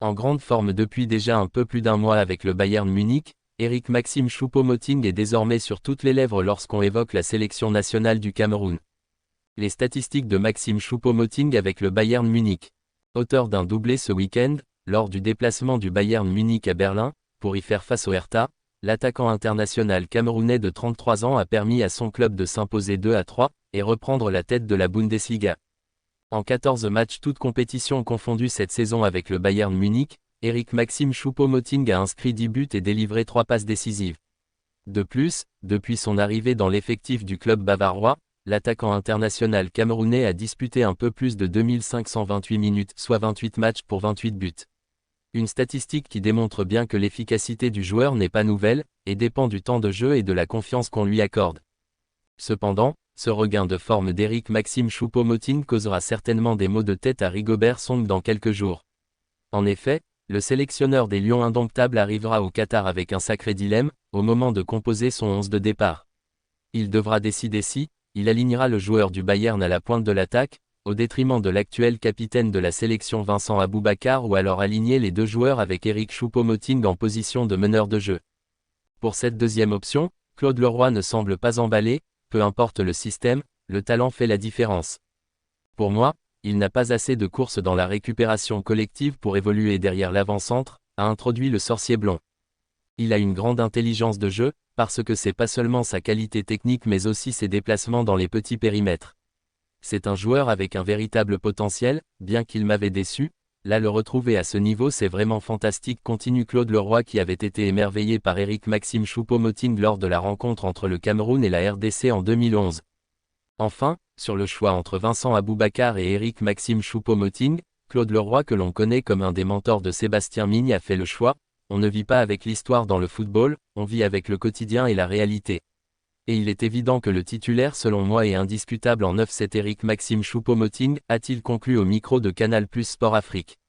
En grande forme depuis déjà un peu plus d'un mois avec le Bayern Munich, Eric Maxime Choupo-Moting est désormais sur toutes les lèvres lorsqu'on évoque la sélection nationale du Cameroun. Les statistiques de Maxime Choupo-Moting avec le Bayern Munich. Auteur d'un doublé ce week-end, lors du déplacement du Bayern Munich à Berlin, pour y faire face au Hertha, l'attaquant international camerounais de 33 ans a permis à son club de s'imposer 2-3 et reprendre la tête de la Bundesliga. En 14 matchs toutes compétitions confondues cette saison avec le Bayern Munich, Eric Maxime Choupo-Moting a inscrit 10 buts et délivré 3 passes décisives. De plus, depuis son arrivée dans l'effectif du club bavarois, l'attaquant international camerounais a disputé un peu plus de 2528 minutes, soit 28 matchs pour 28 buts. Une statistique qui démontre bien que l'efficacité du joueur n'est pas nouvelle, et dépend du temps de jeu et de la confiance qu'on lui accorde. Cependant, ce regain de forme d'Eric Maxime Choupo-Moting causera certainement des maux de tête à Rigobert Song dans quelques jours. En effet, le sélectionneur des Lions indomptables arrivera au Qatar avec un sacré dilemme, au moment de composer son 11 de départ. Il devra décider si, il alignera le joueur du Bayern à la pointe de l'attaque, au détriment de l'actuel capitaine de la sélection Vincent Aboubakar ou alors aligner les deux joueurs avec Eric Choupo-Moting en position de meneur de jeu. Pour cette deuxième option, Claude Leroy ne semble pas emballé, peu importe le système, le talent fait la différence. Pour moi, il n'a pas assez de courses dans la récupération collective pour évoluer derrière l'avant-centre, a introduit le sorcier blond. Il a une grande intelligence de jeu, parce que c'est pas seulement sa qualité technique mais aussi ses déplacements dans les petits périmètres. C'est un joueur avec un véritable potentiel, bien qu'il m'avait déçu, là le retrouver à ce niveau c'est vraiment fantastique continue Claude Leroy qui avait été émerveillé par Eric Maxime Choupo-Moting lors de la rencontre entre le Cameroun et la RDC en 2011. Enfin, sur le choix entre Vincent Aboubakar et Eric Maxime Choupo-Moting, Claude Leroy que l'on connaît comme un des mentors de Sébastien Migne a fait le choix, on ne vit pas avec l'histoire dans le football, on vit avec le quotidien et la réalité. Et il est évident que le titulaire selon moi est indiscutable en 9-7 Eric Maxime Choupo-Moting, a-t-il conclu au micro de Canal+ Sport Afrique.